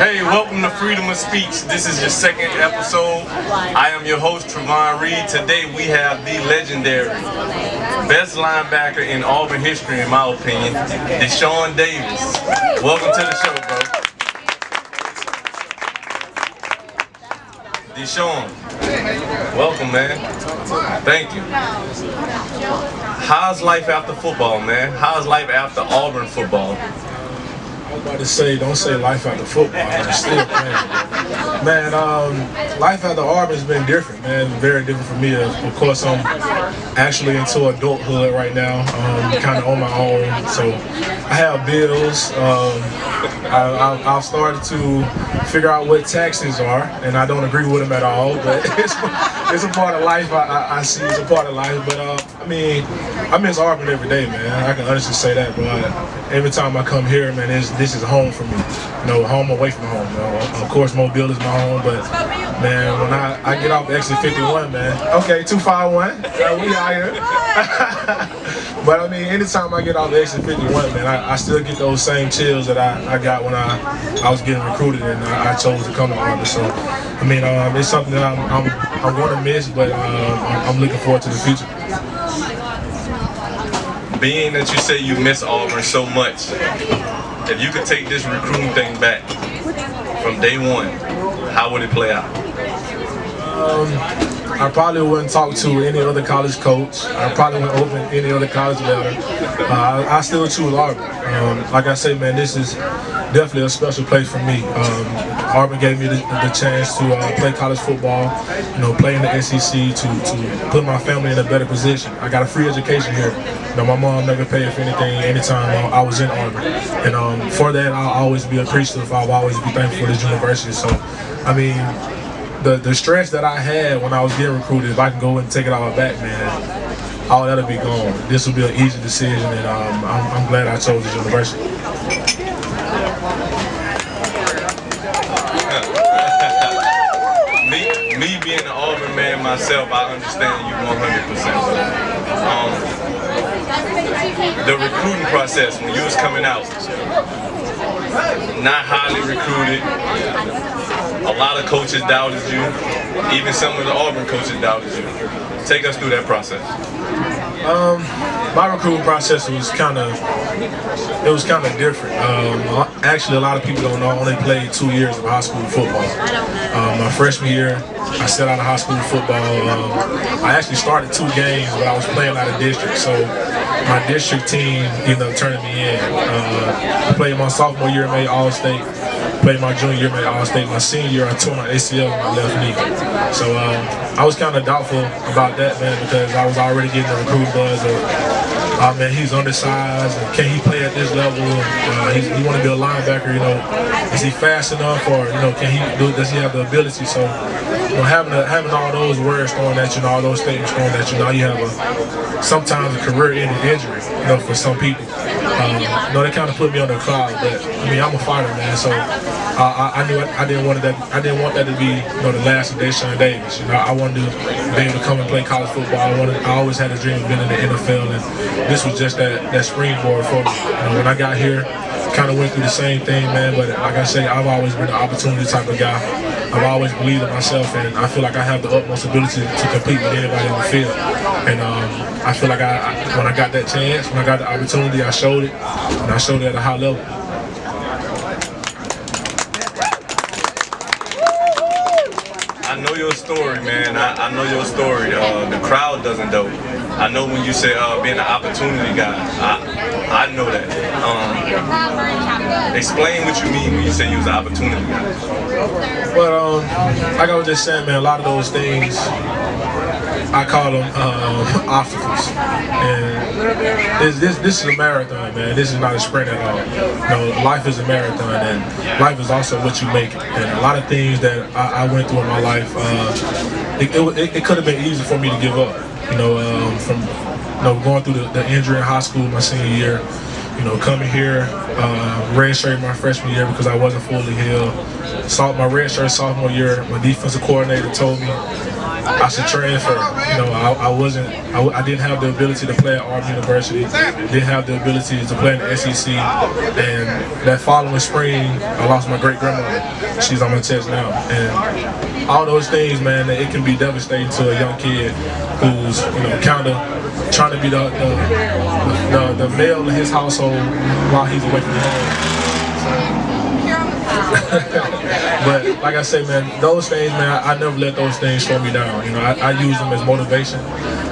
Hey, welcome to Freedom of Speech. This is your second episode. I am your host, Trovon Reed. Today we have the legendary, best linebacker in Auburn history, in my opinion, Deshaun Davis. Welcome to the show, bro. Deshaun, welcome, man. Thank you. How's life after football, man? How's life after Auburn football? I was about to say, don't say life after football. I'm still playing. Man, life after Auburn's been different, man. Very different for me. Of course, I'm actually into adulthood right now, kind of on my own. So I have bills. I've started to figure out what taxes are, and I don't agree with them at all. But it's a part of life. I see it's a part of life. But I mean, I miss Auburn every day, man. I can honestly say that, bro. Every time I come here, man, this is home for me. You know, home away from home. You know, of course, Mobile is my home, but man, when I get off exit 51, man. Okay, 251. We out here. But I mean, anytime I get off exit 51, man, I still get those same chills that I got when I was getting recruited and I chose to come to Auburn. So, I mean, it's something that I'm going to miss, but I'm looking forward to the future. Being that you say you miss Auburn so much, if you could take this recruiting thing back from day one, how would it play out? I probably wouldn't talk to any other college coach. I probably wouldn't open any other college letter. I still choose Auburn. Like I say, man, this is definitely a special place for me. Auburn gave me the chance to play college football, you know, play in the SEC, to put my family in a better position. I got a free education here. You know, my mom never paid for anything anytime I was in Auburn. And for that, I'll always be appreciative. I'll always be thankful for this university. So, I mean, the stress that I had when I was getting recruited, if I can go and take it all back, man, all that'll be gone. This will be an easy decision, and I'm glad I chose this university. Me being an Auburn man myself, I understand you 100%. The recruiting process when you was coming out, not highly recruited. A lot of coaches doubted you. Even some of the Auburn coaches doubted you. Take us through that process. My recruiting process was kind of different. Actually, a lot of people don't know I only played 2 years of high school football. My freshman year, I sat out of high school football. I actually started 2 games, but I was playing out of district, so my district team ended up turning me in. I played my sophomore year, made All-State. Played my junior year, made All-State. My senior year, I tore my ACL in my left knee. So I was kind of doubtful about that, man, because I was already getting the recruit buzz of, oh man, he's undersized, and can he play at this level? He want to be a linebacker, you know. Is he fast enough, or you know, does he have the ability? So, you know, having all those words thrown at you, and all those statements thrown at you, now you have sometimes a career-ending injury, you know, for some people. You know, that kind of put me on the cloud, but I mean, I'm a fighter, man. So I knew I didn't want that to be, you know, the last of Deshaun Davis. You know, I wanted to be able to come and play college football. I always had a dream of being in the NFL, and this was just that springboard for me. You know, when I got here, kind of went through the same thing, man. But like I say, I've always been an opportunity type of guy. I've always believed in myself, and I feel like I have the utmost ability to compete with anybody in the field. And I feel like when I got that chance, when I got the opportunity, I showed it, and I showed it at a high level. I know your story, man. I know your story. The crowd doesn't though. I know when you say being an opportunity guy. I know that. Explain what you mean when you say you was an opportunity guy. Well, like I was just saying, man, a lot of those things, I call them obstacles. And this is a marathon, man. This is not a sprint at all. You know, life is a marathon, and life is also what you make it. And a lot of things that I went through in my life, it could have been easy for me to give up. You know, from going through the injury in high school my senior year, you know, coming here, redshirting my freshman year because I wasn't fully healed. My redshirt sophomore year, my defensive coordinator told me, I should transfer. You know, I didn't have the ability to play at Auburn University. Didn't have the ability to play in the SEC. And that following spring, I lost my great grandmother. She's on my chest now. And all those things, man, it can be devastating to a young kid who's, you know, kind of trying to be the male in his household while he's away from home. But like I say, man, those things, man, I never let those things slow me down. You know, I use them as motivation.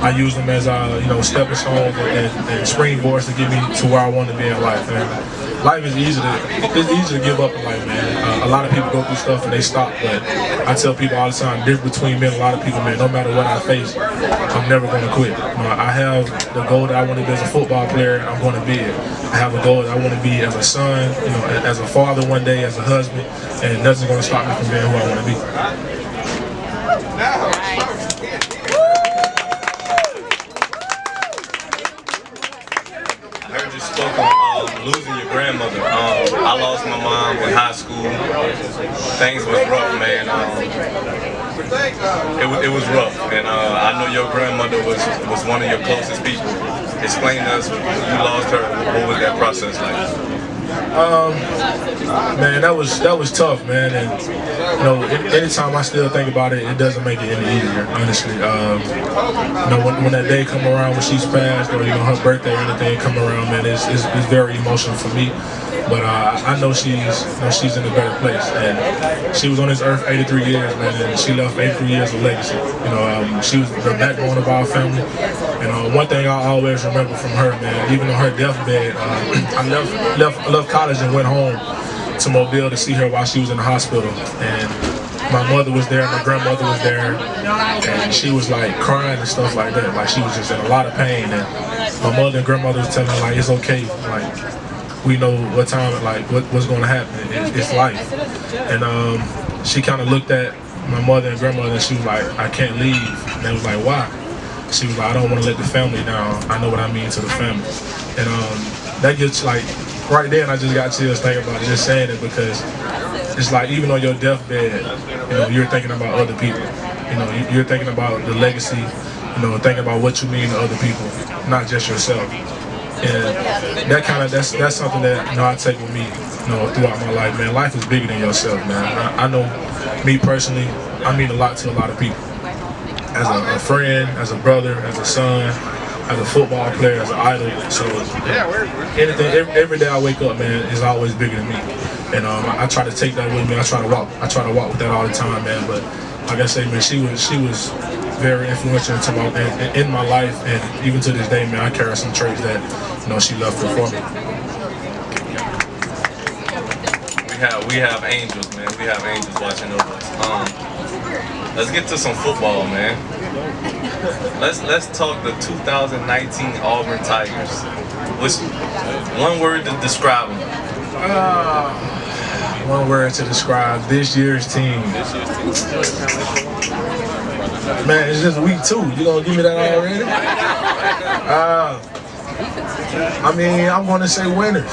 I use them as you know, stepping stones and springboards to get me to where I want to be in life. And life is easy to give up in life, man. A lot of people go through stuff and they stop, but I tell people all the time, difference between me and a lot of people, man, no matter what I face, I'm never going to quit. You know, I have the goal that I want to be as a football player, I'm going to be it. I have a goal that I want to be as a son, you know, as a father one day, as a husband, and nothing's going to stop me from being who I want to be. I heard you spoke on losing your grandmother. I lost my mom in high school. Things was rough, man. It was rough, and I know your grandmother was one of your closest people. Explain to us, you lost her. What was that process like? Man, that was tough, man. And you know, anytime I still think about it, it doesn't make it any easier, honestly. You know, when that day come around, when she's passed, or you know, her birthday or anything come around, man, it's very emotional for me. But I know she's in a better place, and she was on this earth 83 years, man, and she left 83 years of legacy. You know, she was the backbone of our family. And one thing I always remember from her, man, even on her deathbed, I left college and went home to Mobile to see her while she was in the hospital. And my mother was there, my grandmother was there, and she was like crying and stuff like that. Like she was just in a lot of pain. And my mother and grandmother was telling her, like, it's okay, like, we know what time, like, what's going to happen. It's life. And she kind of looked at my mother and grandmother, and she was like, I can't leave. And they was like, why? She was like, I don't want to let the family down. I know what I mean to the family. And that gets, like, right there, and I just got chills thinking about it, just saying it, because it's like, even on your deathbed, you know, you're thinking about other people. You know, you're thinking about the legacy, you know, thinking about what you mean to other people, not just yourself. And that's something that, you know, I take with me, you know, throughout my life, man. Life is bigger than yourself, man. I know, me personally, I mean a lot to a lot of people. As a friend, as a brother, as a son, as a football player, as an idol. So anything, every day I wake up, man, is always bigger than me. And I try to take that with me. I try to walk with that all the time, man. But like I say, man, she was very influential in my life, and even to this day, man, I carry some traits that, you know, she left for me. We have angels, man. We have angels watching over us. Let's get to some football, man. Let's talk the 2019 Auburn Tigers. What's one word to describe them? One word to describe this year's team. Man, it's just week 2. You gonna give me that already? I mean, I'm gonna say winners.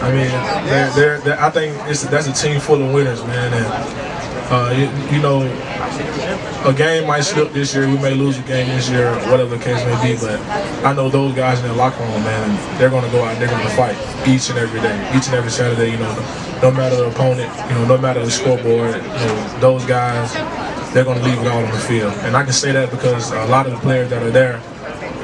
I mean, I think that's a team full of winners, man. And you know, a game might slip this year. We may lose a game this year, whatever the case may be. But I know those guys in their locker room, man, they're gonna go out. They're gonna fight each and every day, each and every Saturday. You know, no matter the opponent, you know, no matter the scoreboard, you know, those guys, they're going to leave it all on the field. And I can say that because a lot of the players that are there,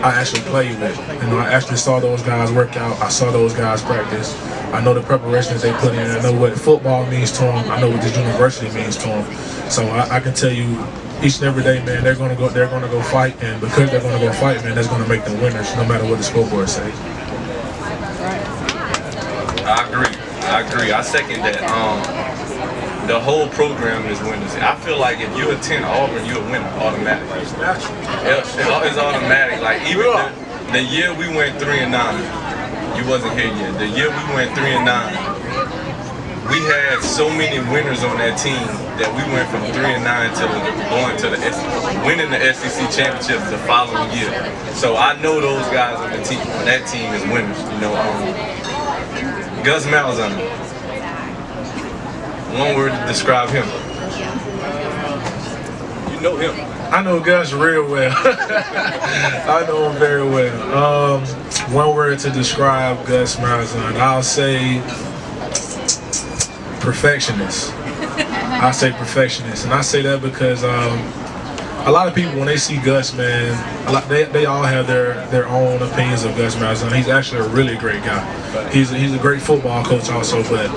I actually played with. You know, I actually saw those guys work out. I saw those guys practice. I know the preparation that they put in. I know what football means to them. I know what this university means to them. So I can tell you, each and every day, man, they're going to go fight. And because they're going to go fight, man, that's going to make them winners, no matter what the scoreboard says. I agree. I second that. The whole program is winners. I feel like if you attend Auburn, you're a winner automatically. It's automatic. Like even the year we went 3-9, you wasn't here yet. The year we went 3-9, we had so many winners on that team that we went from 3-9 to going to winning the SEC championship the following year. So I know those guys on the team. That team is winners. You know, Gus Malzahn. One word to describe him. You know him. I know Gus real well. I know him very well. One word to describe Gus Malzahn, I'll say perfectionist. I say perfectionist, and I say that because a lot of people, when they see Gus, man, they all have their own opinions of Gus Malzahn. He's actually a really great guy. He's a great football coach also, but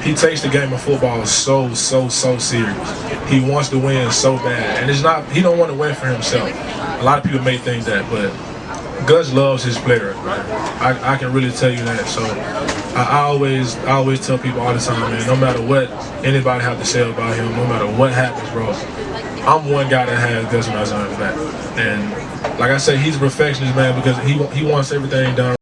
he takes the game of football so serious. He wants to win so bad, and it's not. He don't want to win for himself. A lot of people may think that, but Gus loves his players. I can really tell you that. So I always tell people all the time, man. No matter what anybody have to say about him, no matter what happens, bro, I'm one guy that has Gus Malzahn's back. And like I say, he's a perfectionist, man, because he wants everything done